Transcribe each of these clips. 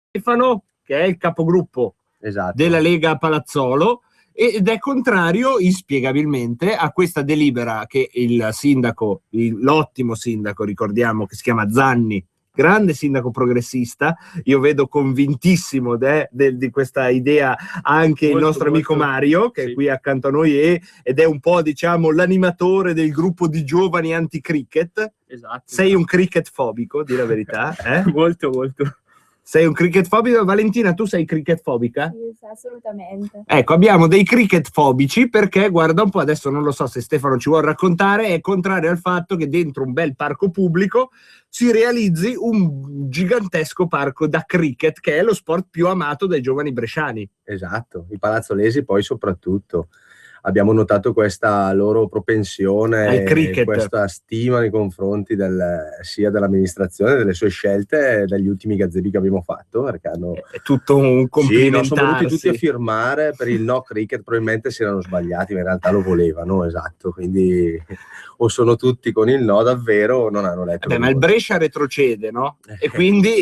Stefano, che è il capogruppo della Lega Palazzolo, ed è contrario inspiegabilmente a questa delibera che il sindaco, l'ottimo sindaco, ricordiamo, che si chiama Zanni, grande sindaco progressista, io vedo convintissimo di questa idea anche molto, il nostro amico Mario, che è qui accanto a noi ed è un po', diciamo, l'animatore del gruppo di giovani anti-cricket. Esatto. Sei un cricket fobico, di la verità? Molto, molto. Sei un cricket fobico? Valentina, tu sei cricket fobica? Sì, assolutamente. Ecco, abbiamo dei cricket fobici perché, guarda un po', adesso non lo so se Stefano ci vuole raccontare, è contrario al fatto che dentro un bel parco pubblico si realizzi un gigantesco parco da cricket, che è lo sport più amato dai giovani bresciani. Esatto, i palazzolesi poi soprattutto. Abbiamo notato questa loro propensione e questa stima nei confronti sia dell'amministrazione, delle sue scelte, dagli ultimi gazebi che abbiamo fatto, perché hanno... È tutto un complimentarsi. Sono venuti tutti a firmare per il no cricket, probabilmente si erano sbagliati, ma in realtà lo volevano, esatto, quindi o sono tutti con il no davvero o non hanno letto. Ma il Brescia retrocede, no? E quindi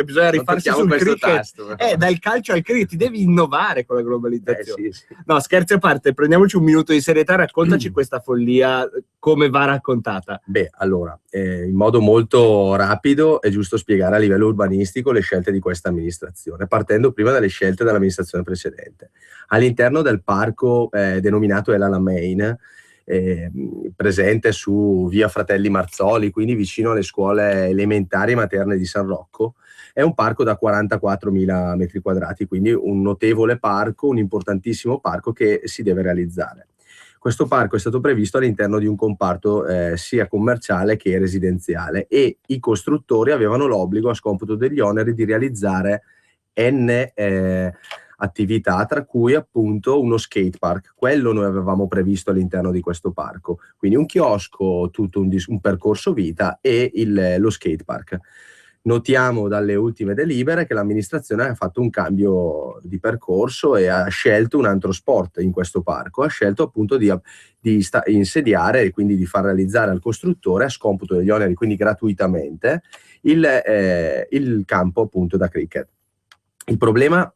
bisogna rifarsi sul cricket. Tasto, dal calcio al cricket, ti devi innovare con la globalizzazione. Sì. No, scherzi a parte, prendiamoci un minuto di serietà, raccontaci questa follia, come va raccontata. Beh, allora, in modo molto rapido è giusto spiegare a livello urbanistico le scelte di questa amministrazione, partendo prima dalle scelte dell'amministrazione precedente. All'interno del parco denominato El Alamein, presente su via Fratelli Marzoli, quindi vicino alle scuole elementari e materne di San Rocco, è un parco da 44.000 metri quadrati, quindi un notevole parco, un importantissimo parco che si deve realizzare. Questo parco è stato previsto all'interno di un comparto sia commerciale che residenziale e i costruttori avevano l'obbligo, a scomputo degli oneri, di realizzare attività, tra cui appunto uno skate park. Quello noi avevamo previsto all'interno di questo parco, quindi un chiosco, tutto un percorso vita e lo skate park. Notiamo dalle ultime delibere che l'amministrazione ha fatto un cambio di percorso e ha scelto un altro sport in questo parco, ha scelto appunto di insediare e quindi di far realizzare al costruttore, a scomputo degli oneri, quindi gratuitamente, il campo appunto da cricket. Il problema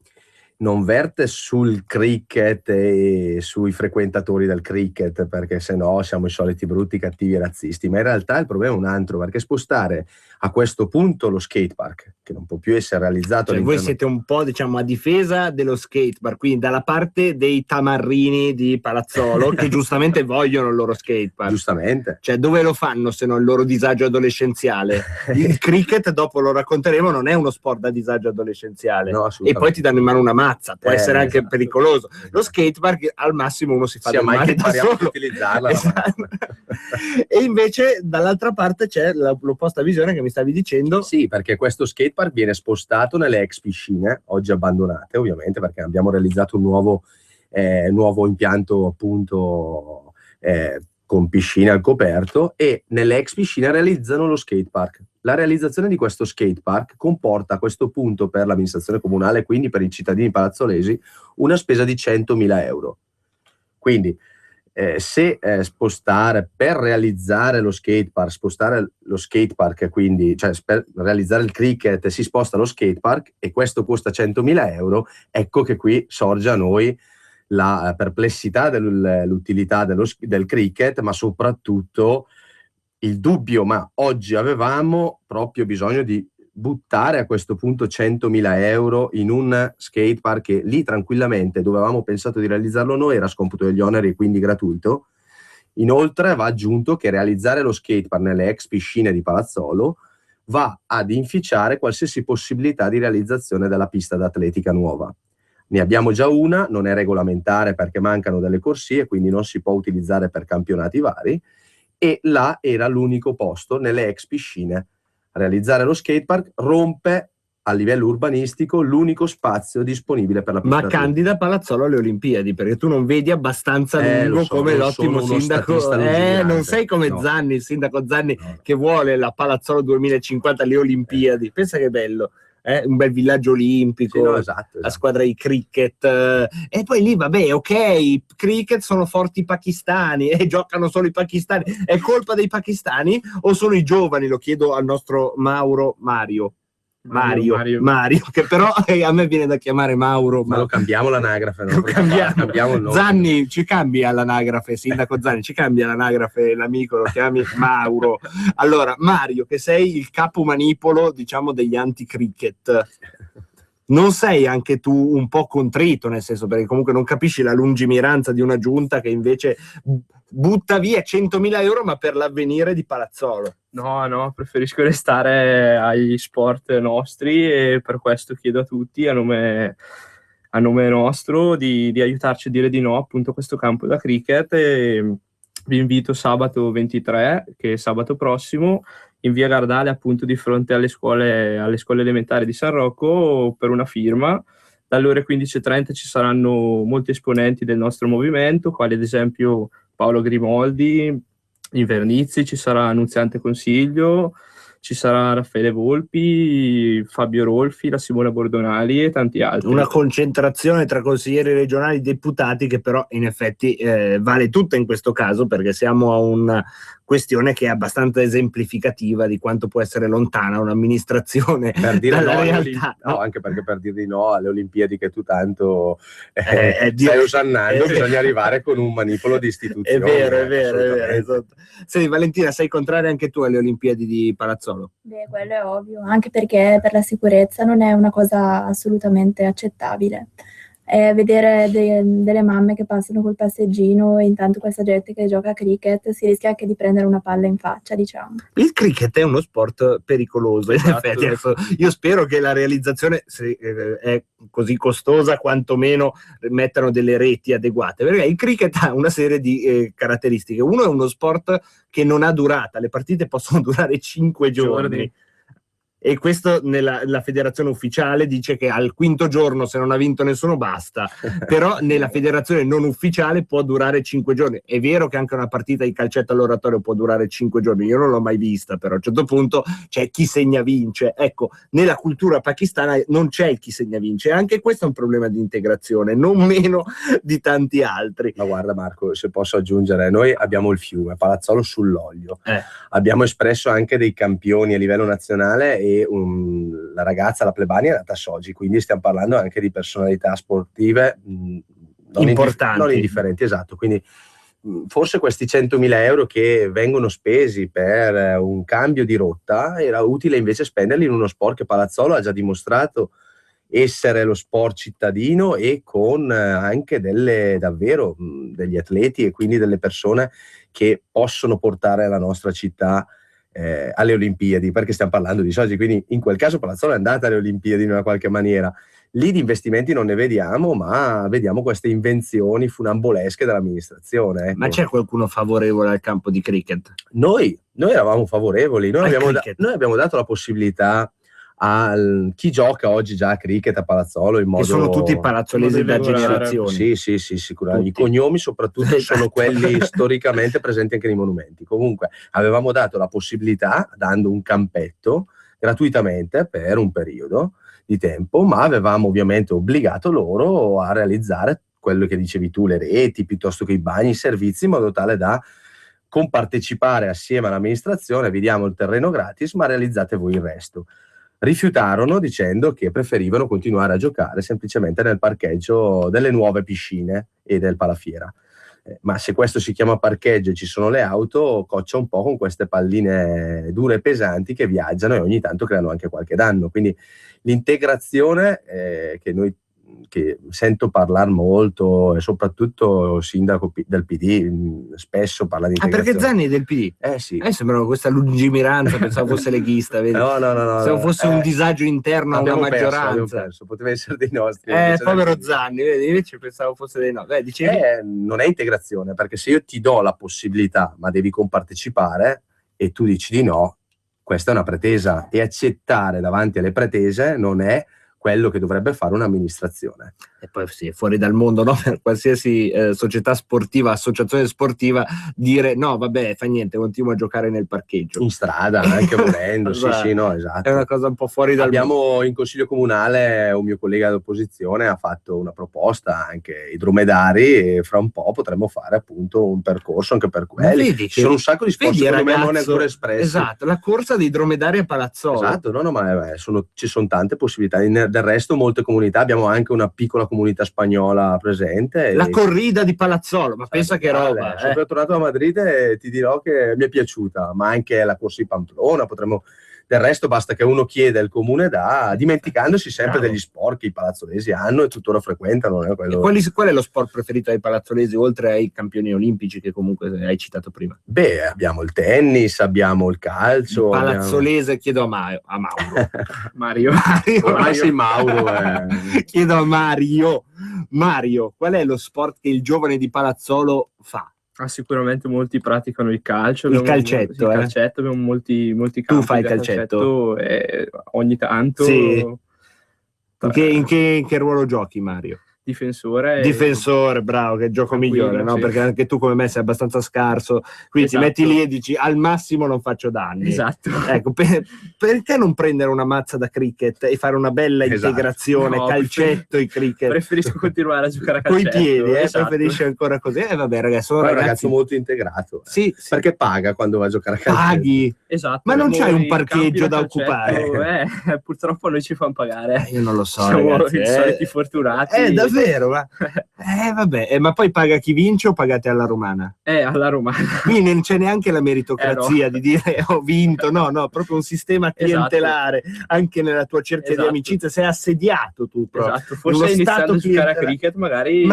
non verte sul cricket e sui frequentatori del cricket, perché se no siamo i soliti brutti, cattivi razzisti, ma in realtà il problema è un altro, perché spostare a questo punto lo skatepark, che non può più essere realizzato... Cioè voi siete un po', diciamo, a difesa dello skatepark, quindi dalla parte dei tamarrini di Palazzolo, che giustamente vogliono il loro skatepark. Giustamente. Cioè dove lo fanno se non il loro disagio adolescenziale? Il cricket, dopo lo racconteremo, non è uno sport da disagio adolescenziale. No, e poi ti danno in mano una mazza, può essere anche esatto, pericoloso. Lo skatepark al massimo uno si fa del male da solo. A utilizzarla. Esatto. E invece dall'altra parte c'è l'opposta visione che mi stavi dicendo. Sì, perché questo skatepark viene spostato nelle ex piscine, oggi abbandonate ovviamente, perché abbiamo realizzato un nuovo impianto appunto con piscine al coperto, e nelle ex piscine realizzano lo skatepark. La realizzazione di questo skatepark comporta a questo punto per l'amministrazione comunale, quindi per i cittadini palazzolesi, una spesa di 100.000 euro. Quindi se spostare per realizzare lo skatepark, quindi cioè per realizzare il cricket si sposta lo skatepark e questo costa 100.000 euro, ecco che qui sorge a noi la perplessità dell'utilità del cricket, ma soprattutto il dubbio, ma oggi avevamo proprio bisogno di buttare a questo punto 100.000 euro in un skatepark che lì tranquillamente, dove avevamo pensato di realizzarlo noi, era scomputo degli oneri e quindi gratuito. Inoltre va aggiunto che realizzare lo skatepark nelle ex piscine di Palazzolo va ad inficiare qualsiasi possibilità di realizzazione della pista d'atletica nuova. Ne abbiamo già una, non è regolamentare perché mancano delle corsie, quindi non si può utilizzare per campionati vari, e là era l'unico posto nelle ex piscine. Realizzare lo skatepark rompe a livello urbanistico l'unico spazio disponibile per la pista. Ma candida Palazzolo alle Olimpiadi, perché tu non vedi abbastanza lungo come l'ottimo sindaco. Non sei come Zanni, il sindaco Zanni, che vuole la Palazzolo 2050 alle Olimpiadi. Pensa che bello. Un bel villaggio olimpico, sì, no, esatto. La squadra di cricket, e poi lì vabbè, ok, i cricket sono forti i pakistani e giocano solo i pakistani, è colpa dei pakistani o sono i giovani? Lo chiedo al nostro Mario. Mario, che però a me viene da chiamare Mauro. Ma lo cambiamo l'anagrafe, no? Cambiamo il nome. Zanni, ci cambia l'anagrafe, sindaco Zanni, ci cambia l'anagrafe, l'amico lo chiami Mauro. Allora, Mario, che sei il capo manipolo, diciamo, degli anti-cricket, non sei anche tu un po' contrito, nel senso, perché comunque non capisci la lungimiranza di una giunta che invece butta via 100.000 euro ma per l'avvenire di Palazzolo? No, preferisco restare ai sport nostri, e per questo chiedo a tutti, a nome nostro, di aiutarci a dire di no appunto a questo campo da cricket, e vi invito sabato 23, che è sabato prossimo, in via Gardale, appunto di fronte alle scuole elementari di San Rocco, per una firma. Dalle ore 15:30 ci saranno molti esponenti del nostro movimento, quali ad esempio Paolo Grimoldi, Invernizzi, ci sarà Annunziante Consiglio, ci sarà Raffaele Volpi, Fabio Rolfi, la Simona Bordonali e tanti altri. Una concentrazione tra consiglieri regionali e deputati che però in effetti vale tutta in questo caso, perché siamo a una questione che è abbastanza esemplificativa di quanto può essere lontana un'amministrazione per dire dalla no, realtà. No, anche perché per dire di no alle Olimpiadi che tu tanto stai osannando, bisogna arrivare con un manipolo di istituzioni. È vero. Esatto. Senti, Valentina, sei contraria anche tu alle Olimpiadi di Palazzolo? Beh, quello è ovvio, anche perché per la sicurezza non è una cosa assolutamente accettabile. Vedere delle mamme che passano col passeggino e intanto questa gente che gioca a cricket si rischia anche di prendere una palla in faccia, diciamo. Il cricket è uno sport pericoloso, esatto. In effetti. Adesso, io spero che la realizzazione, se è così costosa, quantomeno mettano delle reti adeguate, perché il cricket ha una serie di caratteristiche. Uno, è uno sport che non ha durata, le partite possono durare 5 giorni. E questo la federazione ufficiale dice che al quinto giorno, se non ha vinto nessuno, basta. Però nella federazione non ufficiale può durare 5 giorni. È vero che anche una partita di calcetto all'oratorio può durare 5 giorni, io non l'ho mai vista, però a un certo punto c'è chi segna vince. Ecco, nella cultura pakistana non c'è il chi segna vince, e anche questo è un problema di integrazione, non meno di tanti altri. Ma guarda Marco, se posso aggiungere, noi abbiamo il fiume, Palazzolo sull'olio, abbiamo espresso anche dei campioni a livello nazionale, e la ragazza, la Plebani, è nata a Sogi, quindi stiamo parlando anche di personalità sportive importanti, non indifferenti, esatto. Quindi forse questi 100.000 euro che vengono spesi per un cambio di rotta era utile invece spenderli in uno sport che Palazzolo ha già dimostrato essere lo sport cittadino, e con anche davvero degli atleti e quindi delle persone che possono portare la nostra città alle Olimpiadi, perché stiamo parlando di Sochi, quindi in quel caso Palazzolo è andata alle Olimpiadi in una qualche maniera. Lì di investimenti non ne vediamo, ma vediamo queste invenzioni funambolesche dell'amministrazione. Ecco. Ma c'è qualcuno favorevole al campo di cricket? Noi eravamo favorevoli, noi abbiamo dato la possibilità a chi gioca oggi già a cricket a Palazzolo in modo... Che sono tutti palazzolesi da generazioni. Sì, sicuramente. I cognomi soprattutto sono quelli storicamente presenti anche nei monumenti. Comunque avevamo dato la possibilità, dando un campetto gratuitamente per un periodo di tempo, ma avevamo ovviamente obbligato loro a realizzare quello che dicevi tu, le reti, piuttosto che i bagni, i servizi, in modo tale da compartecipare assieme all'amministrazione. Vi diamo il terreno gratis, ma realizzate voi il resto. Rifiutarono dicendo che preferivano continuare a giocare semplicemente nel parcheggio delle nuove piscine e del palafiera. Ma se questo si chiama parcheggio e ci sono le auto, coccia un po' con queste palline dure e pesanti che viaggiano e ogni tanto creano anche qualche danno. Quindi l'integrazione che sento parlare molto, e soprattutto il sindaco del PD spesso parla di integrazione. Perché Zanni è del PD? Sì. Sembrava questa lungimiranza, pensavo fosse leghista, vedi? No. Pensavo fosse un disagio interno a una maggioranza. Abbiamo perso, poteva essere dei nostri. Povero Zanni, vedi? Invece pensavo fosse dei nostri. Dicevi? Non è integrazione, perché se io ti do la possibilità, ma devi compartecipare, e tu dici di no, questa è una pretesa, e accettare davanti alle pretese non è quello che dovrebbe fare un'amministrazione. E poi sì, fuori dal mondo, no? Per qualsiasi società sportiva, associazione sportiva, dire no, vabbè, fa niente, continuo a giocare nel parcheggio. In strada, anche volendo, sì, no, esatto. È una cosa un po' fuori dal mondo. Abbiamo in consiglio comunale un mio collega dell'opposizione ha fatto una proposta anche ai dromedari e fra un po' potremmo fare appunto un percorso anche per quelli. Ci sono un sacco di sport secondo me non ancora espressi. Esatto, la corsa dei dromedari a Palazzolo. Esatto, no, ma ci sono tante possibilità. Del resto molte comunità, abbiamo anche una piccola comunità spagnola presente. La corrida di Palazzolo, ma pensa che roba. Sono appena tornato da Madrid e ti dirò che mi è piaciuta, ma anche la corsa di Pamplona, potremmo... Del resto basta che uno chieda e il comune dà, dimenticandosi sempre degli sport che i palazzolesi hanno e tuttora frequentano. Qual è lo sport preferito dai palazzolesi, oltre ai campioni olimpici che comunque hai citato prima? Beh, abbiamo il tennis, abbiamo il calcio. Il palazzolese, chiedo a Mauro. Mario. Ormai sei Mauro. Chiedo a Mario. Mario, qual è lo sport che il giovane di Palazzolo fa? Sicuramente molti praticano il calcio. Il calcetto, abbiamo molti campi. Tu fai calcetto? Ogni tanto. Sì. In che ruolo giochi, Mario? Difensore, bravo, che gioco migliore, no? Sì. Perché anche tu come me sei abbastanza scarso, quindi ti metti lì e dici al massimo non faccio danni. Esatto. Ecco, perché non prendere una mazza da cricket e fare una bella integrazione, calcetto e cricket? Preferisco continuare a giocare a calcetto. Coi piedi, preferisci ancora così? Vabbè, ragazzi, sono un ragazzo molto integrato. Sì. Perché paga quando va a giocare a calcetto. Paghi. Esatto. Ma non c'hai un parcheggio da occupare? Purtroppo noi ci fanno pagare. Io non lo so, siamo ragazzi, i soliti fortunati. Davvero, vabbè, ma poi paga chi vince o pagate alla romana? Alla romana. Quindi non c'è neanche la meritocrazia di dire ho vinto, no, proprio un sistema clientelare, anche nella tua cerchia di amicizia, sei assediato tu proprio. Esatto, forse iniziando a giocare a cricket magari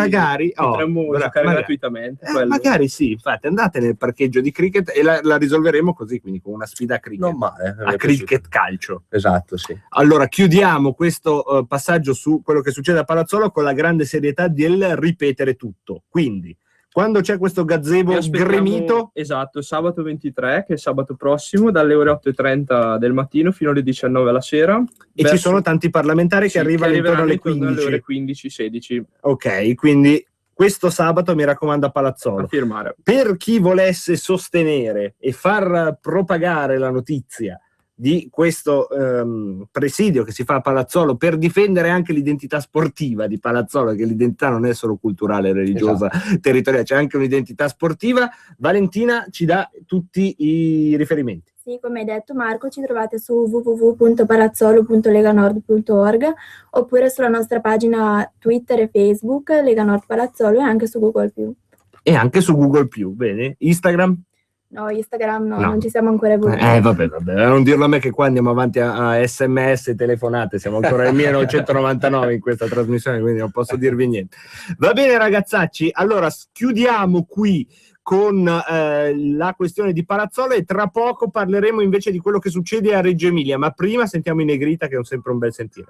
potremmo giocare gratuitamente. Magari sì, infatti andate nel parcheggio di cricket e la risolveremo così, quindi con una sfida a cricket. Non male. A cricket calcio. Esatto, sì. Allora, chiudiamo questo passaggio su quello che succede a Palazzolo con la grande serietà del ripetere tutto. Quindi, quando c'è questo gazebo gremito... Esatto, sabato 23, che è sabato prossimo, dalle ore 8:30 del mattino fino alle 19 la sera. E ci sono tanti parlamentari che arrivano intorno alle 15. Alle ore 15-16. Ok, quindi... Questo sabato, mi raccomando, a Palazzolo. A firmare. Per chi volesse sostenere e far propagare la notizia di questo presidio che si fa a Palazzolo per difendere anche l'identità sportiva di Palazzolo, che l'identità non è solo culturale, religiosa, territoriale, c'è anche un'identità sportiva, Valentina ci dà tutti i riferimenti. Sì, come hai detto Marco, ci trovate su www.palazzolo.leganord.org oppure sulla nostra pagina Twitter e Facebook Lega Nord Palazzolo e anche su Google+. E anche su Google+, bene. Instagram? No, Instagram no, non ci siamo ancora evoluti. Vabbè, non dirlo a me che qua andiamo avanti a SMS e telefonate, siamo ancora nel 1999 in questa trasmissione, quindi non posso dirvi niente. Va bene ragazzacci, allora chiudiamo qui con la questione di Palazzolo e tra poco parleremo invece di quello che succede a Reggio Emilia, ma prima sentiamo i Negrita, che è sempre un bel sentire.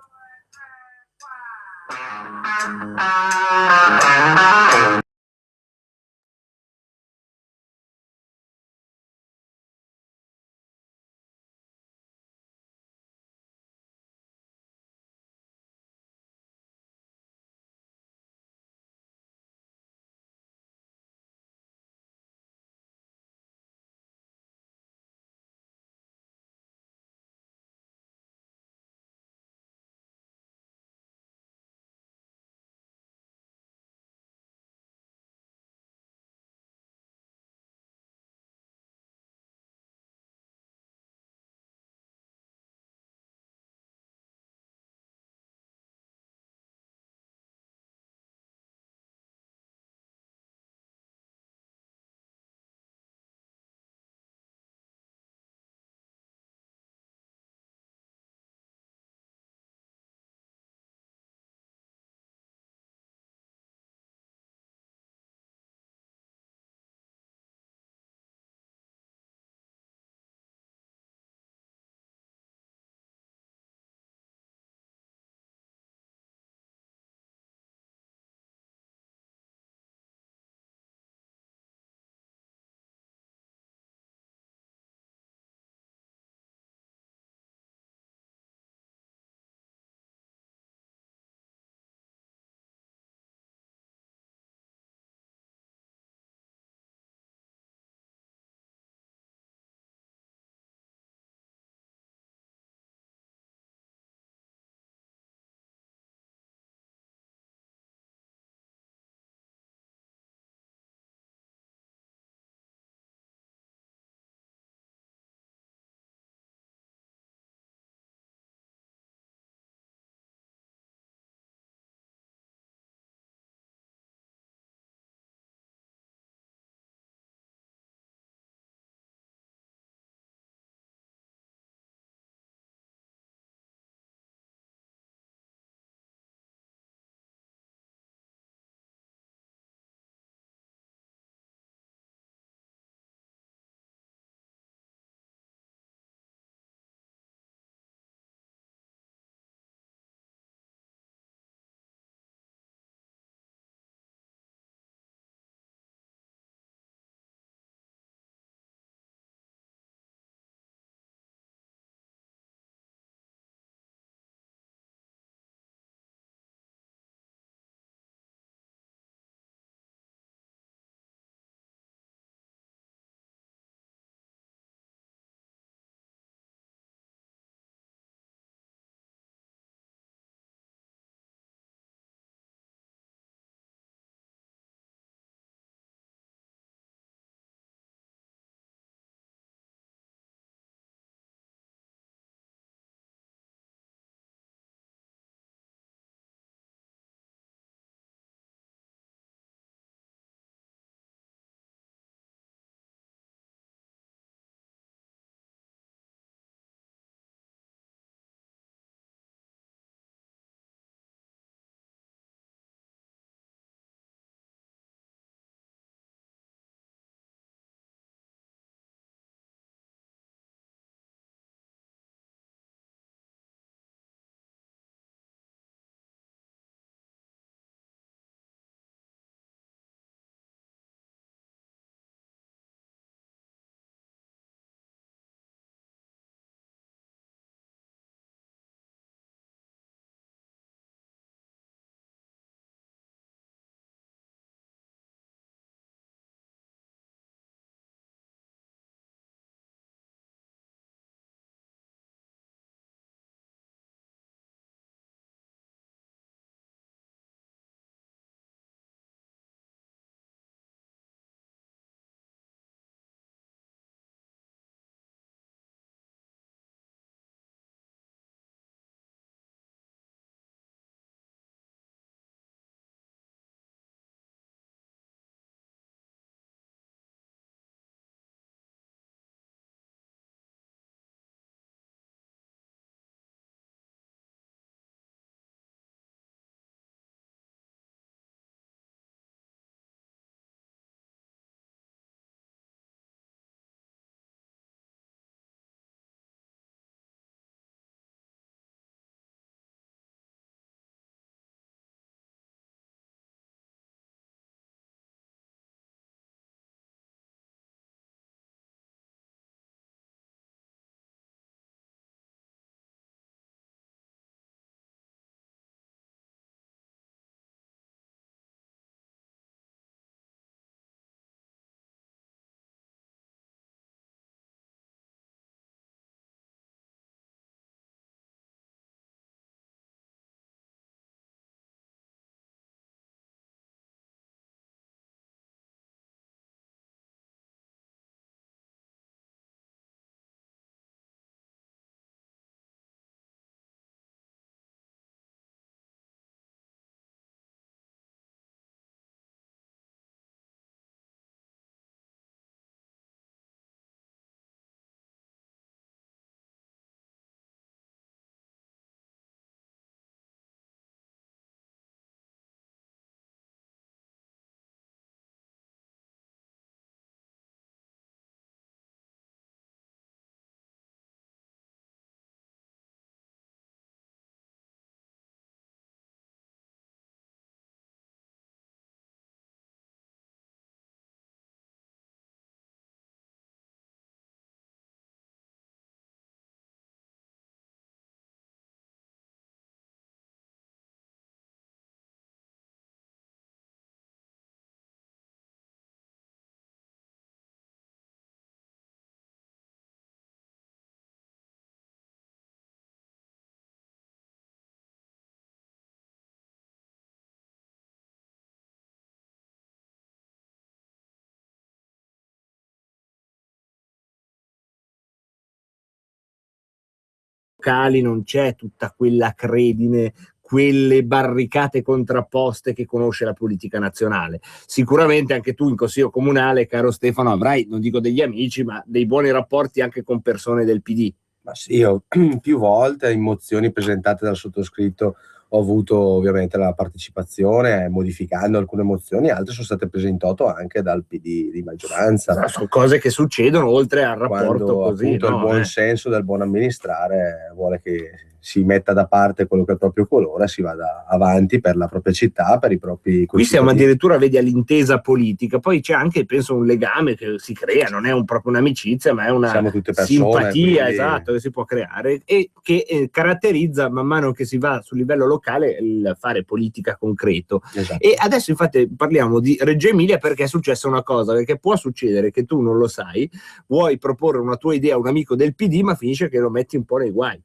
locali non c'è tutta quella credine, quelle barricate contrapposte che conosce la politica nazionale. Sicuramente anche tu in consiglio comunale, caro Stefano, avrai, non dico degli amici, ma dei buoni rapporti anche con persone del PD. Ma sì, io più volte in mozioni presentate dal sottoscritto ho avuto ovviamente la partecipazione, modificando alcune mozioni, altre sono state prese in toto anche dal PD di maggioranza. Sono cose che succedono oltre al rapporto quando, così. Appunto, no? Il buon senso del buon amministrare vuole che si metta da parte quello che è il proprio colore, si vada avanti per la propria città, per i propri Qui siamo addirittura, vedi, all'intesa politica, poi c'è anche, penso, un legame che si crea, non è proprio un'amicizia, ma è una persone, simpatia, quindi... esatto, che si può creare e che caratterizza man mano che si va sul livello locale il fare politica concreto. Esatto. E adesso infatti parliamo di Reggio Emilia perché è successa una cosa, perché può succedere che tu non lo sai, vuoi proporre una tua idea a un amico del PD, ma finisce che lo metti un po' nei guai.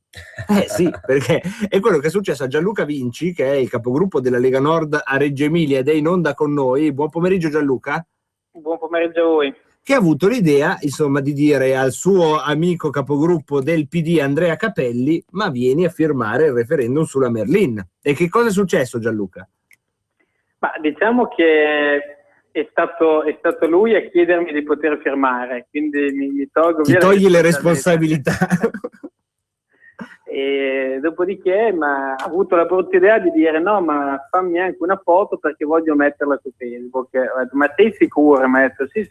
Sì, perché è quello che è successo a Gianluca Vinci, che è il capogruppo della Lega Nord a Reggio Emilia ed è in onda con noi. Buon pomeriggio Gianluca. Buon pomeriggio a voi. Che ha avuto l'idea, insomma, di dire al suo amico capogruppo del PD Andrea Capelli: ma vieni a firmare il referendum sulla Merlin. E che cosa è successo, Gianluca? Ma diciamo che è stato lui a chiedermi di poter firmare, quindi mi tolgo via. Ti togli le responsabilità. E dopodiché ha avuto la brutta idea di dire: no, ma fammi anche una foto perché voglio metterla su Facebook. Ho detto: ma sei sicuro? Mi ha detto sì,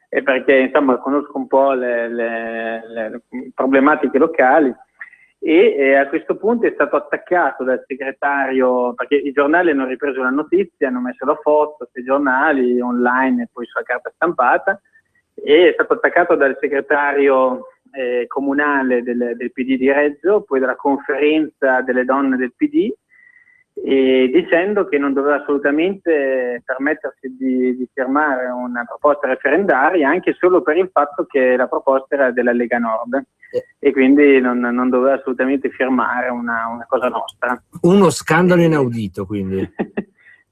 e perché insomma conosco un po' le problematiche locali. E a questo punto è stato attaccato dal segretario, perché i giornali hanno ripreso la notizia, hanno messo la foto sui giornali online e poi sulla carta stampata, e è stato attaccato dal segretario comunale del PD di Reggio, poi dalla conferenza delle donne del PD, dicendo che non doveva assolutamente permettersi di firmare una proposta referendaria, anche solo per il fatto che la proposta era della Lega Nord e quindi non doveva assolutamente firmare una cosa nostra. Uno scandalo inaudito, quindi.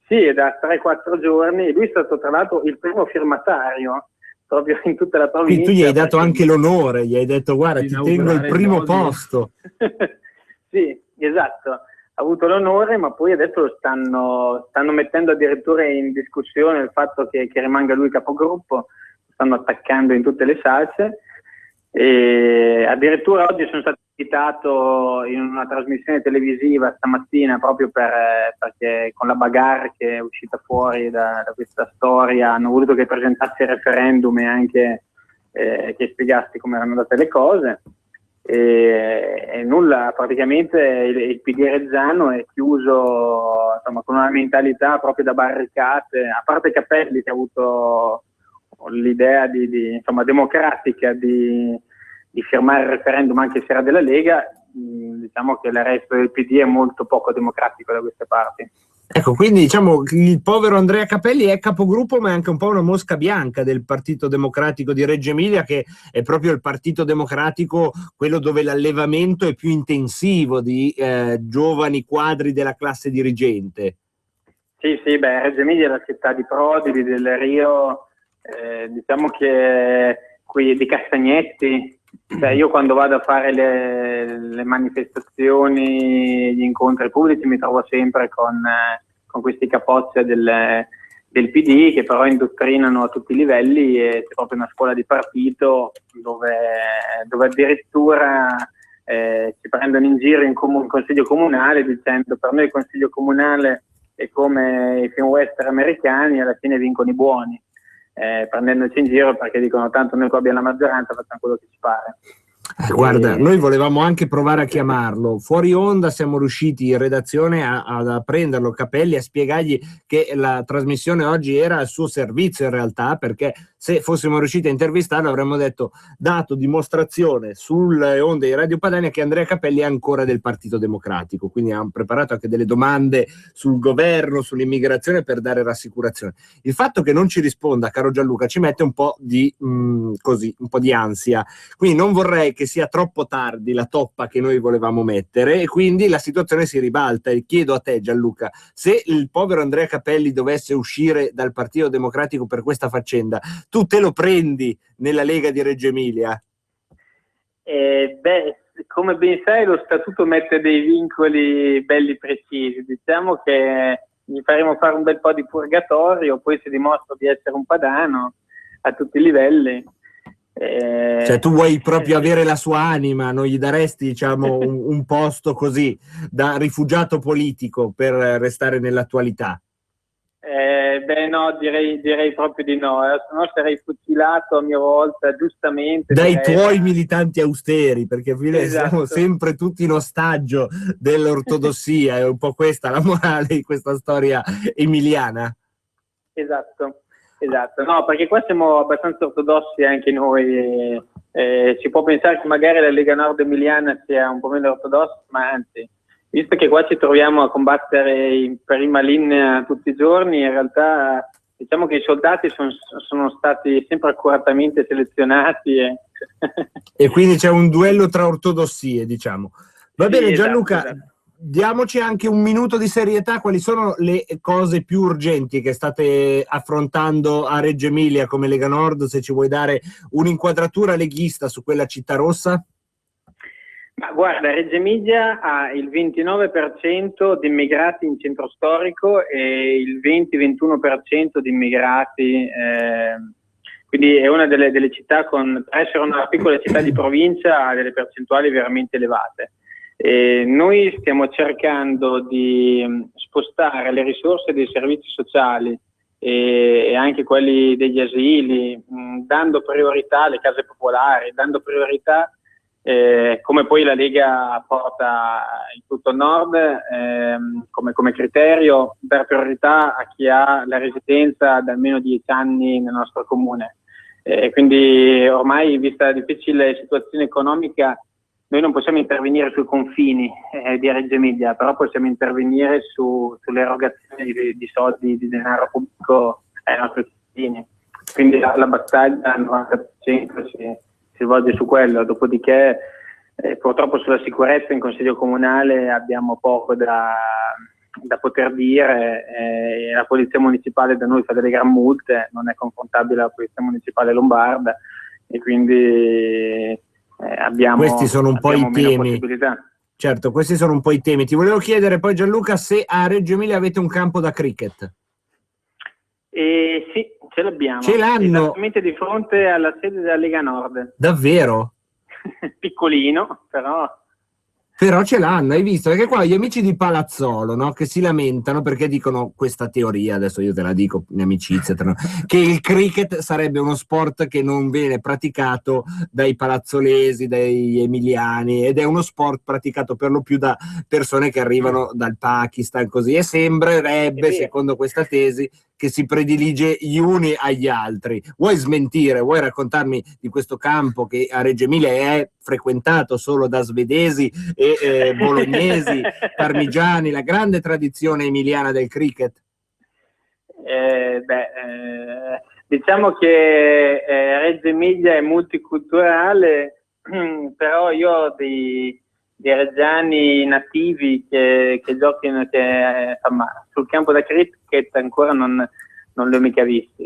Sì, da 3-4 giorni. Lui è stato tra l'altro il primo firmatario proprio in tutta la provincia. Quindi tu gli hai dato anche l'onore, gli hai detto: guarda, ti tengo il primo posto. Sì, esatto, ha avuto l'onore, ma poi adesso lo stanno mettendo addirittura in discussione il fatto che rimanga lui capogruppo, lo stanno attaccando in tutte le salse, e addirittura oggi sono stato invitato in una trasmissione televisiva stamattina proprio perché con la bagarre che è uscita fuori da questa storia hanno voluto che presentassi il referendum e anche che spiegassi come erano andate le cose. E nulla, praticamente il PD reggiano è chiuso, insomma, con una mentalità proprio da barricate, a parte Capelli che ha avuto l'idea insomma, democratica di firmare il referendum anche se era della Lega. Diciamo che il resto del PD è molto poco democratico da queste parti. Ecco, quindi diciamo il povero Andrea Capelli è capogruppo, ma è anche un po' una mosca bianca del Partito Democratico di Reggio Emilia, che è proprio il Partito Democratico, quello dove l'allevamento è più intensivo di giovani quadri della classe dirigente. Sì, Reggio Emilia è la città di Prodi, di Del Rio, diciamo che qui di Castagnetti. Cioè, io quando vado a fare le manifestazioni, gli incontri pubblici, mi trovo sempre con questi capocce del PD che però indottrinano a tutti i livelli, e c'è proprio una scuola di partito dove addirittura ci prendono in giro in consiglio comunale dicendo: per noi il consiglio comunale è come i film western americani, alla fine vincono i buoni. Prendendoci in giro perché dicono: tanto noi qua abbiamo la maggioranza, facciamo quello che ci pare. Guarda, noi volevamo anche provare a chiamarlo. Fuori onda siamo riusciti in redazione a prenderlo Capelli, a spiegargli che la trasmissione oggi era al suo servizio in realtà, perché se fossimo riusciti a intervistarlo avremmo dato dimostrazione sulle onde di Radio Padania che Andrea Capelli è ancora del Partito Democratico, quindi abbiamo preparato anche delle domande sul governo, sull'immigrazione, per dare rassicurazione. Il fatto che non ci risponda, caro Gianluca, ci mette un po' di ansia, quindi non vorrei che sia troppo tardi la toppa che noi volevamo mettere, e quindi la situazione si ribalta. E chiedo a te, Gianluca, se il povero Andrea Capelli dovesse uscire dal Partito Democratico per questa faccenda, tu te lo prendi nella Lega di Reggio Emilia? come ben sai, lo statuto mette dei vincoli belli precisi. Diciamo che gli faremo fare un bel po' di purgatorio, poi si dimostra di essere un padano a tutti i livelli. Cioè tu vuoi proprio avere la sua anima, non gli daresti, diciamo, un posto così da rifugiato politico per restare nell'attualità? Beh no, direi proprio di no, se no sarei fucilato a mia volta, giustamente. Dai tuoi militanti austeri, perché Esatto. Siamo sempre tutti in ostaggio dell'ortodossia, è un po' questa la morale di questa storia emiliana. Esatto, no, perché qua siamo abbastanza ortodossi anche noi, si può pensare che magari la Lega Nord emiliana sia un po' meno ortodossa, ma anzi, visto che qua ci troviamo a combattere in prima linea tutti i giorni, in realtà diciamo che i soldati sono stati sempre accuratamente selezionati. E quindi c'è un duello tra ortodossie, diciamo. Va bene, Gianluca, esatto. Diamoci anche un minuto di serietà. Quali sono le cose più urgenti che state affrontando a Reggio Emilia come Lega Nord? Se ci vuoi dare un'inquadratura leghista su quella città rossa? Ma guarda, Reggio Emilia ha il 29% di immigrati in centro storico e il 20-21% di immigrati, quindi è una delle città per essere una piccola città di provincia ha delle percentuali veramente elevate. Noi stiamo cercando di spostare le risorse dei servizi sociali e anche quelli degli asili, dando priorità alle case popolari, dando priorità come poi la Lega porta in tutto il nord come criterio, dare priorità a chi ha la residenza da almeno 10 anni nel nostro comune. Quindi ormai, vista la difficile situazione economica, noi non possiamo intervenire sui confini di Reggio Emilia, però possiamo intervenire sull'erogazione di soldi, di denaro pubblico ai nostri cittadini. Quindi la battaglia al 90% si svolge su quello, dopodiché purtroppo sulla sicurezza in Consiglio Comunale abbiamo poco da poter dire, la Polizia Municipale da noi fa delle gran multe, non è confrontabile alla Polizia Municipale lombarda e quindi questi sono un po' i temi. Certo, questi sono un po' i temi. Ti volevo chiedere poi, Gianluca, se a Reggio Emilia avete un campo da cricket. Sì, ce l'abbiamo. Ce l'hanno? Esattamente di fronte alla sede della Lega Nord. Davvero? Piccolino, Però ce l'hanno, hai visto? Perché qua gli amici di Palazzolo, no, che si lamentano perché dicono questa teoria, adesso io te la dico in amicizia, che il cricket sarebbe uno sport che non viene praticato dai palazzolesi, dai emiliani, ed è uno sport praticato per lo più da persone che arrivano dal Pakistan, così, e sembrerebbe, secondo questa tesi, che si predilige gli uni agli altri. Vuoi smentire, vuoi raccontarmi di questo campo che a Reggio Emilia è frequentato solo da svedesi e bolognesi, parmigiani, la grande tradizione emiliana del cricket? Diciamo che Reggio Emilia è multiculturale, però io ho dei reggiani nativi che giochino, sul campo da cricket ancora non li ho mica visti.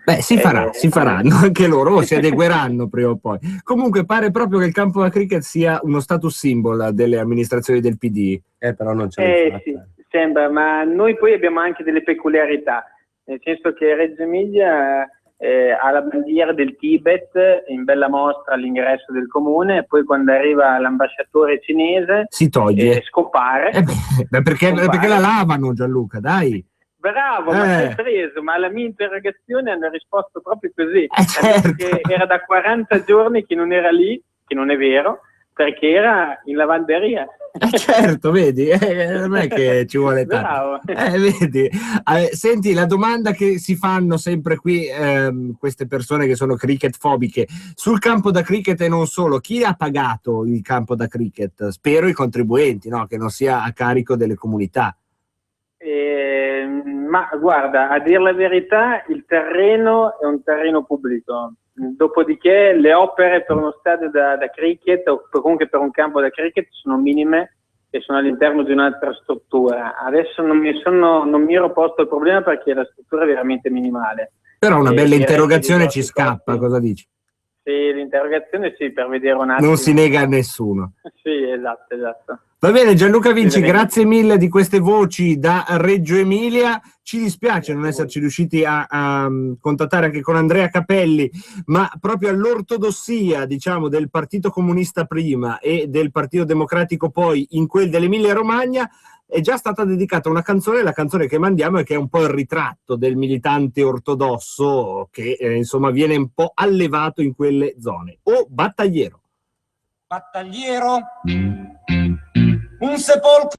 Beh, si faranno anche loro, si adegueranno prima o poi. Comunque pare proprio che il campo da cricket sia uno status symbol delle amministrazioni del PD. Però non ce l'hai fatta. Sì, sembra, ma noi poi abbiamo anche delle peculiarità, nel senso che Reggio Emilia ha la bandiera del Tibet in bella mostra all'ingresso del comune, e poi quando arriva l'ambasciatore cinese si toglie, scompare. Perché la lavano, Gianluca, dai. Bravo, ma sei preso, ma alla mia interrogazione hanno risposto proprio così, certo. Che era da 40 giorni che non era lì, che non è vero, perché era in lavanderia. Certo, vedi, non è che ci vuole tanto. Vedi. Senti, la domanda che si fanno sempre qui queste persone che sono cricket fobiche, sul campo da cricket e non solo, chi ha pagato il campo da cricket? Spero i contribuenti, no? Che non sia a carico delle comunità. Ma guarda, a dire la verità, il terreno è un terreno pubblico. Dopodiché le opere per uno stadio da cricket o comunque per un campo da cricket sono minime e sono all'interno di un'altra struttura. Adesso non mi ero posto il problema perché la struttura è veramente minimale. Però una bella interrogazione ci scappa, cosa dici? Sì, l'interrogazione sì, per vedere un attimo. Non si nega a nessuno. Sì, esatto. Va bene, Gianluca Vinci, Sì, grazie mille di queste voci da Reggio Emilia. Ci dispiace non esserci riusciti a contattare anche con Andrea Capelli, ma proprio all'ortodossia, diciamo, del Partito Comunista prima e del Partito Democratico poi in quel dell'Emilia Romagna è già stata dedicata una canzone, la canzone che mandiamo e che è un po' il ritratto del militante ortodosso che insomma viene un po' allevato in quelle zone. O battagliero. Battagliero, un sepolcro.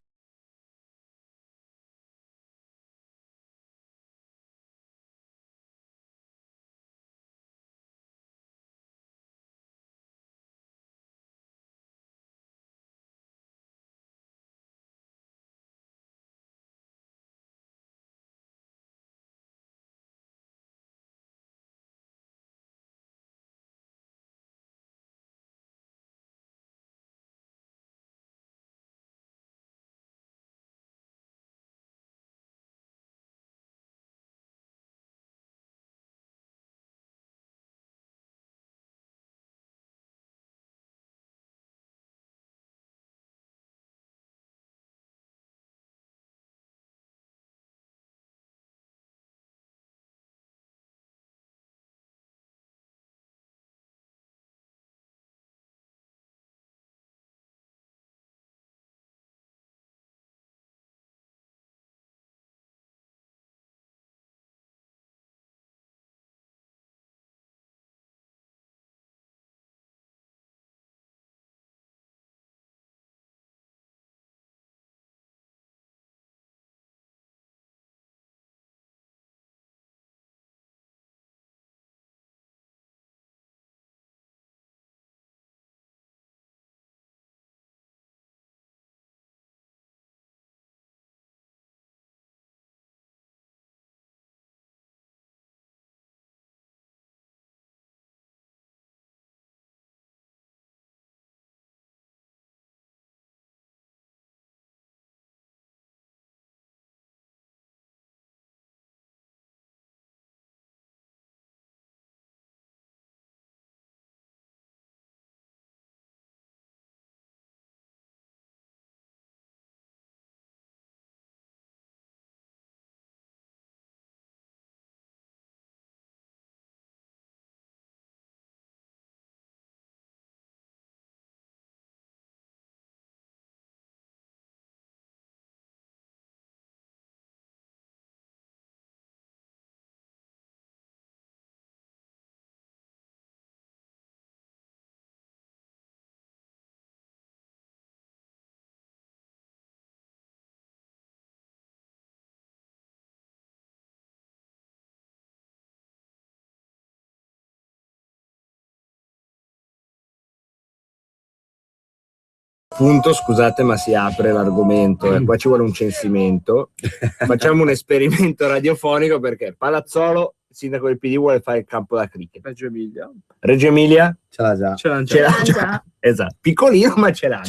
Punto, scusate, ma si apre l'argomento e qua ci vuole un censimento. Facciamo un esperimento radiofonico perché Palazzolo, il sindaco del PD, vuole fare il campo da cricket. Reggio Emilia. Reggio Emilia? Ce l'ha già. Ce l'ha già. Esatto, piccolino ma ce l'hanno.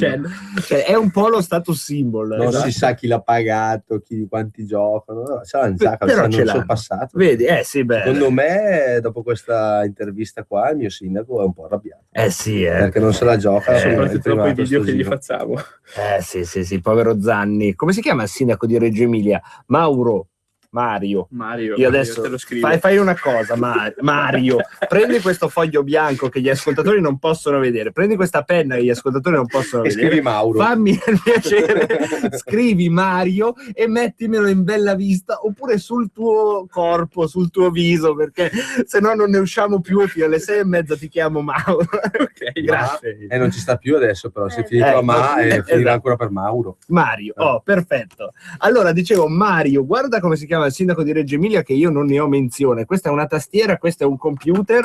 Cioè, è un po' lo status symbol. Non esatto. si sa chi l'ha pagato, quanti giocano, no, ce l'hanno già, però ce l'hanno passato. Vedi, sì, beh. Secondo me, dopo questa intervista qua, il mio sindaco è un po' arrabbiato. Sì, perché non se la gioca. Soprattutto dopo i video che gli facciamo. Sì, povero Zanni. Come si chiama il sindaco di Reggio Emilia? Mario. Io adesso te lo scrivo. Fai una cosa, Mario. Prendi questo foglio bianco che gli ascoltatori non possono vedere. Prendi questa penna che gli ascoltatori non possono vedere. Scrivi Mauro. Fammi il piacere. Scrivi Mario e mettimelo in bella vista oppure sul tuo corpo, sul tuo viso, perché se no non ne usciamo più e fino alle 6:30 ti chiamo Mauro. Ok, grazie. E non ci sta più adesso, però si è finito e finirà ancora per Mauro. Mario, perfetto. Allora, dicevo, Mario, guarda come si chiama il sindaco di Reggio Emilia, che io non ne ho menzione. Questa è una tastiera, questo è un computer,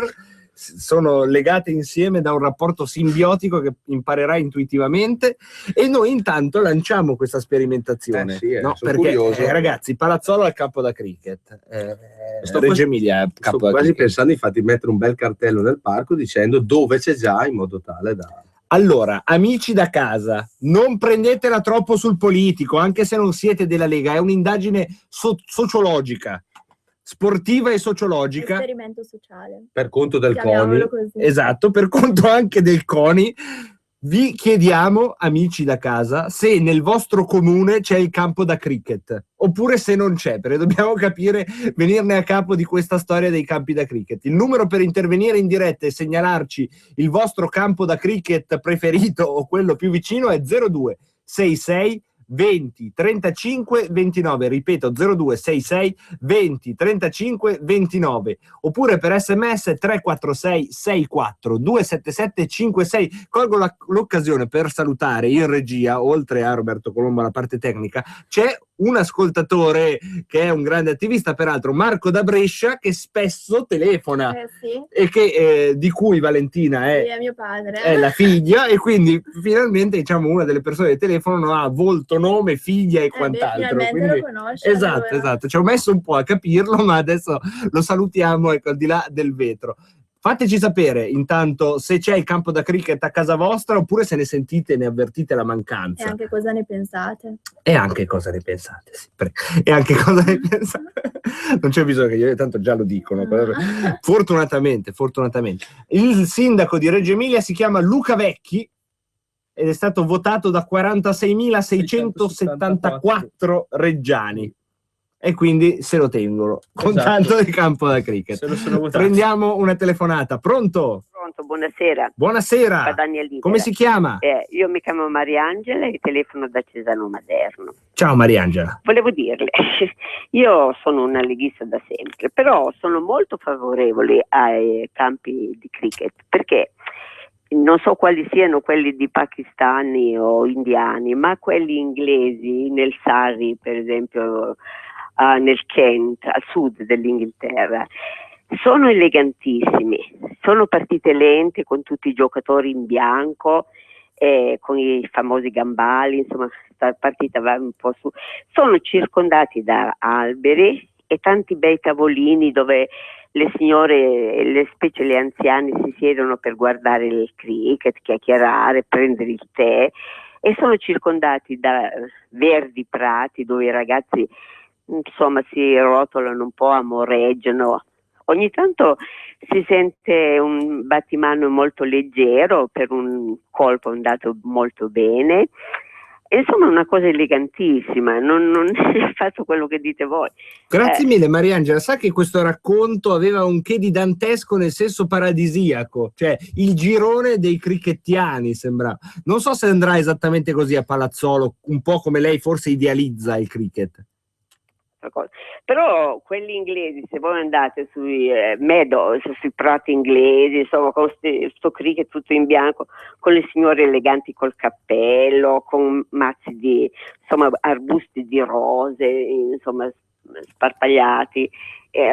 sono legate insieme da un rapporto simbiotico che imparerai intuitivamente, e noi intanto lanciamo questa sperimentazione. Perché curioso. Ragazzi, Palazzolo al campo da cricket, Reggio Emilia al campo da quasi cricket. pensando infatti di mettere un bel cartello nel parco dicendo dove c'è già, in modo tale da... Allora, amici da casa, non prendetela troppo sul politico, anche se non siete della Lega, è un'indagine sociologica. sportiva e sociologica. Esperimento sociale. Per conto del CONI. Chiamiamolo così. Esatto, per conto anche del CONI. Vi chiediamo, amici da casa, se nel vostro comune c'è il campo da cricket, oppure se non c'è, perché dobbiamo capire, venirne a capo di questa storia dei campi da cricket. Il numero per intervenire in diretta e segnalarci il vostro campo da cricket preferito o quello più vicino è 0266 20 35 29, ripeto 0266 20 35 29, oppure per sms 346 64 277 56. Colgo l'occasione per salutare in regia, oltre a Roberto Colombo alla parte tecnica, c'è un ascoltatore che è un grande attivista, peraltro Marco da Brescia, che spesso telefona Sì. e che di cui Valentina Sì, è mio padre. è la figlia, e quindi finalmente, diciamo, una delle persone che telefonano ha volto, nome, figlia e quant'altro. Finalmente Quindi, lo conosce. esatto, allora. esatto. Ci ho messo un po' a capirlo, ma adesso lo salutiamo, ecco, al di là del vetro. Fateci sapere intanto se c'è il campo da cricket a casa vostra, oppure se ne sentite e ne avvertite la mancanza. E anche cosa ne pensate. E anche cosa ne pensate, sì. E anche cosa ne pensate. Non c'è bisogno che io, tanto già lo dicono. Fortunatamente. Il sindaco di Reggio Emilia si chiama Luca Vecchi ed è stato votato da 46.674 reggiani. E quindi se lo tengono con tanto di campo da cricket. Se lo sono votati. Prendiamo una telefonata. Pronto? Pronto, buonasera. Buonasera. Da Daniel Libera. Come si chiama? Io mi chiamo Mariangela e telefono da Cesano Maderno. Ciao Mariangela. Volevo dirle, io sono una leghista da sempre, però sono molto favorevole ai campi di cricket, perché non so quali siano quelli di pakistani o indiani, ma quelli inglesi nel Surrey, per esempio, nel Kent, al sud dell'Inghilterra, sono elegantissimi, sono partite lente con tutti i giocatori in bianco, con i famosi gambali, insomma questa partita va un po' su, sono circondati da alberi e tanti bei tavolini dove le signore, specie le anziane, si siedono per guardare il cricket, chiacchierare, prendere il tè, e sono circondati da verdi prati dove i ragazzi insomma si rotolano un po', amoreggiano. Ogni tanto si sente un battimano molto leggero per un colpo andato molto bene. Insomma, una cosa elegantissima, non è fatto quello che dite voi. Grazie mille Mariangela, sa che questo racconto aveva un che di dantesco nel senso paradisiaco, cioè il girone dei crickettiani sembrava. Non so se andrà esattamente così a Palazzolo, un po' come lei forse idealizza il cricket. Però quelli inglesi, se voi andate sui meadows, sui prati inglesi, insomma, con sto cricket tutto in bianco, con le signore eleganti col cappello, con mazzi di, insomma, arbusti di rose, insomma, sparpagliati,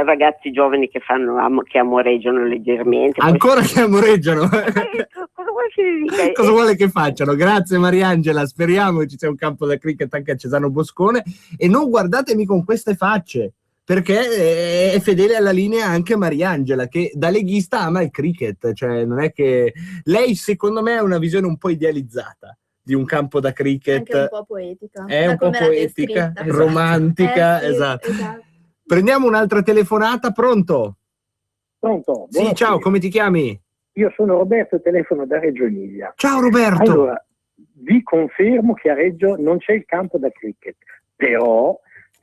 ragazzi giovani che che amoreggiano leggermente. Ancora che amoreggiano? Cosa vuoi che dica? Cosa vuole che facciano? Grazie Mariangela, speriamo che ci sia un campo da cricket anche a Cesano Boscone, e non guardatemi con queste facce, perché è fedele alla linea anche Mariangela, che da leghista ama il cricket, cioè non è che lei, secondo me, ha una visione un po' idealizzata di un campo da cricket. Anche un po' poetica. È un po' poetica, descritta. romantica, Sì, esatto. esatto. Prendiamo un'altra telefonata, pronto? Pronto? Sì, ciao, Buonasera. come ti chiami? Io sono Roberto e telefono da Reggio Emilia. Ciao Roberto. Allora, vi confermo che a Reggio non c'è il campo da cricket, però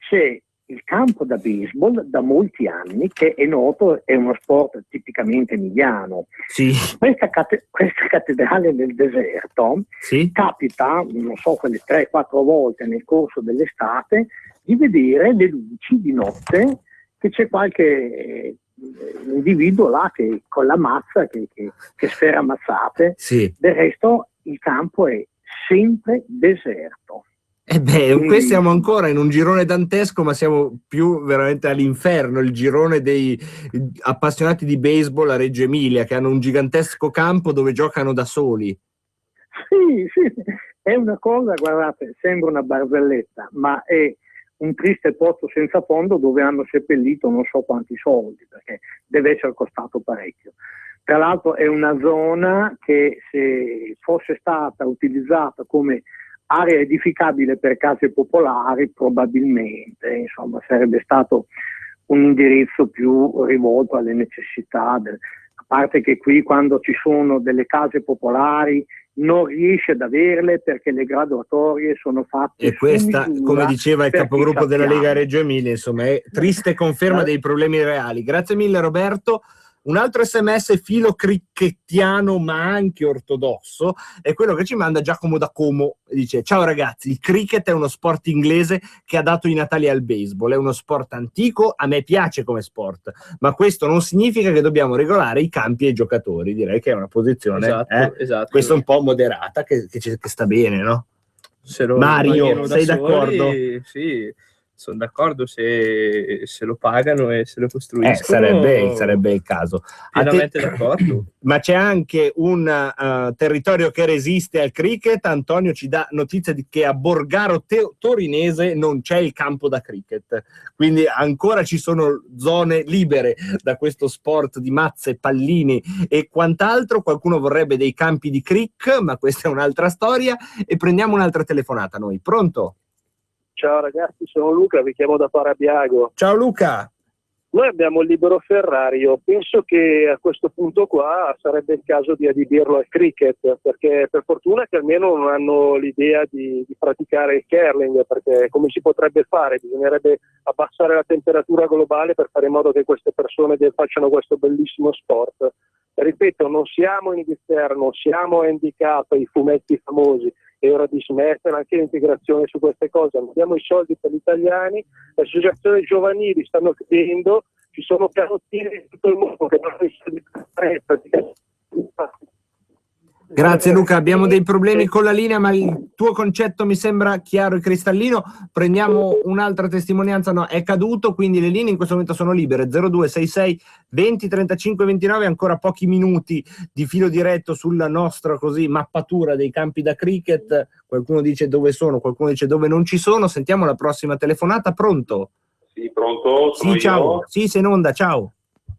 c'è il campo da baseball da molti anni, che è noto, è uno sport tipicamente emiliano. Sì. Questa cattedrale nel deserto, Sì. capita, non so, quelle 3-4 volte nel corso dell'estate, di vedere le luci di notte, che c'è qualche individuo là che con la mazza che sfera mazzate. Sì. Del resto il campo è sempre deserto. Qui siamo ancora in un girone dantesco, ma siamo più veramente all'inferno, il girone dei appassionati di baseball a Reggio Emilia, che hanno un gigantesco campo dove giocano da soli. Sì, è una cosa, guardate, sembra una barzelletta, ma è un triste pozzo senza fondo dove hanno seppellito non so quanti soldi, perché deve essere costato parecchio. Tra l'altro è una zona che, se fosse stata utilizzata come area edificabile per case popolari, probabilmente, insomma, sarebbe stato un indirizzo più rivolto alle necessità. A parte che qui, quando ci sono delle case popolari, non riesce ad averle perché le graduatorie sono fatte e questa, come diceva il capogruppo della Lega Reggio Emilia, insomma, è triste conferma dei problemi reali. Grazie mille Roberto. Un altro sms filo crickettiano ma anche ortodosso è quello che ci manda Giacomo da Como. Dice: ciao ragazzi, il cricket è uno sport inglese che ha dato i natali al baseball, è uno sport antico, a me piace come sport, ma questo non significa che dobbiamo regolare i campi e i giocatori. Direi che è una posizione esatto. questa un po' moderata che sta bene, no? Mario, sei d'accordo? Sì, sono d'accordo, se lo pagano e se lo costruiscono. Sarebbe il caso. Pienamente d'accordo. Ma c'è anche un territorio che resiste al cricket. Antonio ci dà notizia di che a Borgaro Torinese non c'è il campo da cricket, quindi ancora ci sono zone libere da questo sport di mazze, pallini e quant'altro. Qualcuno vorrebbe dei campi di crick, ma questa è un'altra storia. E prendiamo un'altra telefonata noi. Pronto? Ciao ragazzi, sono Luca, vi chiamo da Parabiago. Ciao Luca. Noi abbiamo il libero Ferrari, io penso che a questo punto qua sarebbe il caso di adibirlo al cricket, perché per fortuna che almeno non hanno l'idea di praticare il curling, perché come si potrebbe fare? Bisognerebbe abbassare la temperatura globale per fare in modo che queste persone facciano questo bellissimo sport. Ripeto, non siamo in Inghilterra, non siamo handicap, i fumetti famosi, è ora di smettere anche l'integrazione su queste cose. Abbiamo i soldi per gli italiani, le associazioni giovanili stanno credendo, ci sono canottini di tutto il mondo che non hanno i soldi per Grazie Luca, abbiamo dei problemi con la linea, ma il tuo concetto mi sembra chiaro e cristallino. Prendiamo un'altra testimonianza. No, è caduto, quindi le linee in questo momento sono libere. 0266 20 35 29, ancora pochi minuti di filo diretto sulla nostra mappatura dei campi da cricket. Qualcuno dice dove sono, qualcuno dice dove non ci sono. Sentiamo la prossima telefonata. Pronto? Sì, pronto? Sì, ciao. Sì, sei in onda, ciao.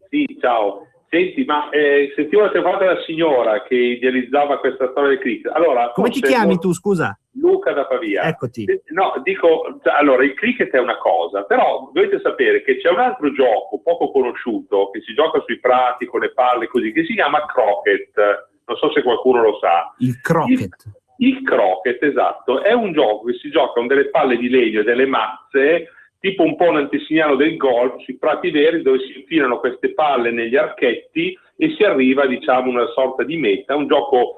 Sì, ciao. Senti, ma sentivo la telefonata della signora che idealizzava questa storia del cricket. Allora, come ti chiami tu, scusa? Luca da Pavia. Eccoti. No, dico, allora, il cricket è una cosa, però dovete sapere che c'è un altro gioco poco conosciuto che si gioca sui prati con le palle così, che si chiama croquet. Non so se qualcuno lo sa. Il croquet. Il croquet, esatto, è un gioco che si gioca con delle palle di legno e delle mazze, tipo un po' un antesignano del golf, sui prati veri, dove si infilano queste palle negli archetti e si arriva, diciamo, a una sorta di meta. Un gioco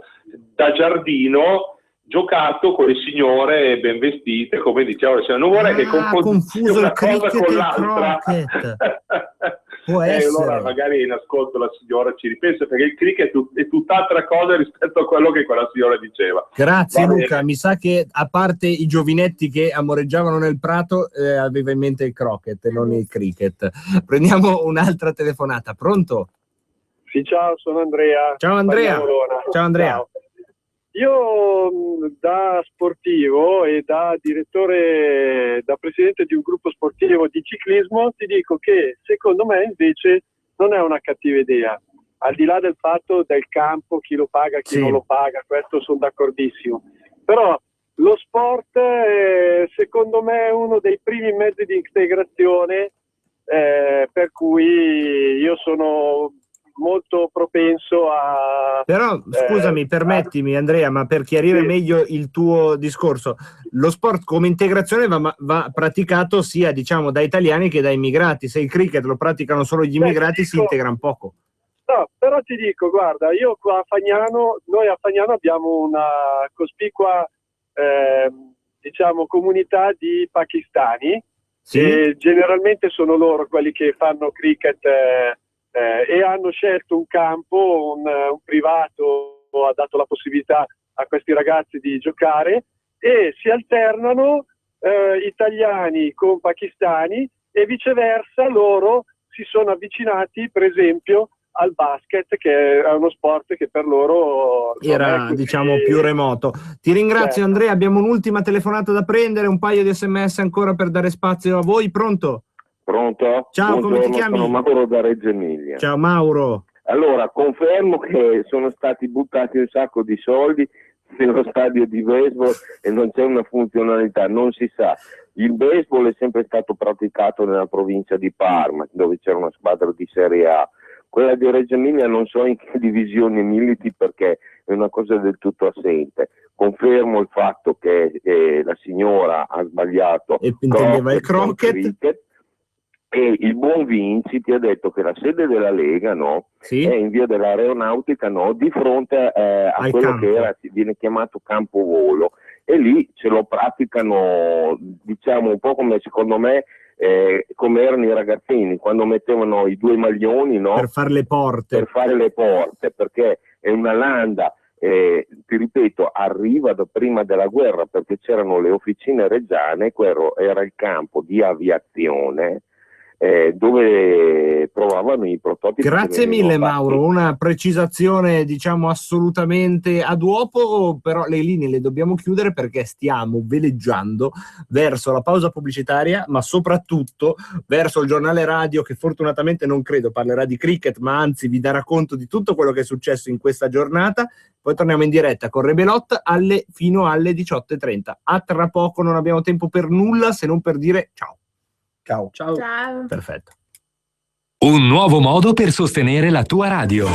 da giardino giocato con le signore ben vestite, come diceva, non vorrei che confuso una il cosa con l'altra. Può essere. Allora magari in ascolto la signora ci ripensa, perché il cricket è tutt'altra cosa rispetto a quello che quella signora diceva. Grazie Luca, mi sa che a parte i giovinetti che amoreggiavano nel prato aveva in mente il croquet e non il cricket. Prendiamo un'altra telefonata. Pronto? Sì, ciao, sono Andrea. Ciao Andrea. Ciao Andrea. Ciao. Io da sportivo e da direttore, da presidente di un gruppo sportivo di ciclismo, ti dico che secondo me invece non è una cattiva idea. Al di là del fatto del campo, chi lo paga, chi non lo paga, questo sono d'accordissimo. Però lo sport secondo me è uno dei primi mezzi di integrazione, per cui io sono molto propenso a... Però scusami, permettimi Andrea, ma per chiarire meglio il tuo discorso, lo sport come integrazione va praticato sia, diciamo, da italiani che da immigrati. Se il cricket lo praticano solo gli immigrati si integra un poco. No, però ti dico, guarda, io qua a Fagnano, noi a Fagnano abbiamo una cospicua diciamo comunità di pakistani, e generalmente sono loro quelli che fanno cricket, e hanno scelto un campo, un privato ha dato la possibilità a questi ragazzi di giocare e si alternano italiani con pakistani e viceversa. Loro si sono avvicinati per esempio al basket, che è uno sport che per loro era diciamo più remoto. Ti ringrazio Andrea, abbiamo un'ultima telefonata da prendere, un paio di sms ancora per dare spazio a voi. Pronto? Pronto? Ciao, buongiorno, come ti chiami? Sono Mauro da Reggio Emilia. Ciao Mauro. Allora, confermo che sono stati buttati un sacco di soldi nello stadio di baseball e non c'è una funzionalità, non si sa. Il baseball è sempre stato praticato nella provincia di Parma, dove c'era una squadra di Serie A. Quella di Reggio Emilia non so in che divisione militi, perché è una cosa del tutto assente. Confermo il fatto che la signora ha sbagliato e intendeva il cricket. E il buon Vinci ti ha detto che la sede della Lega, no, sì, è in via dell'Aeronautica, no, di fronte a quello campo, che viene chiamato campo volo, e lì ce lo praticano, diciamo, un po' come, secondo me, come erano i ragazzini quando mettevano i 2 maglioni, no, per fare le porte, perché è una landa. Ti ripeto, arriva da prima della guerra, perché c'erano le officine reggiane, quello era il campo di aviazione, dove provavano i prototipi. Grazie mille Mauro, una precisazione diciamo assolutamente ad uopo, però le linee le dobbiamo chiudere perché stiamo veleggiando verso la pausa pubblicitaria, ma soprattutto verso il giornale radio, che fortunatamente non credo parlerà di cricket, ma anzi vi darà conto di tutto quello che è successo in questa giornata. Poi torniamo in diretta con Rebelot fino alle 18:30. A tra poco, non abbiamo tempo per nulla se non per dire ciao. Ciao. Ciao. Perfetto. Un nuovo modo per sostenere la tua radio.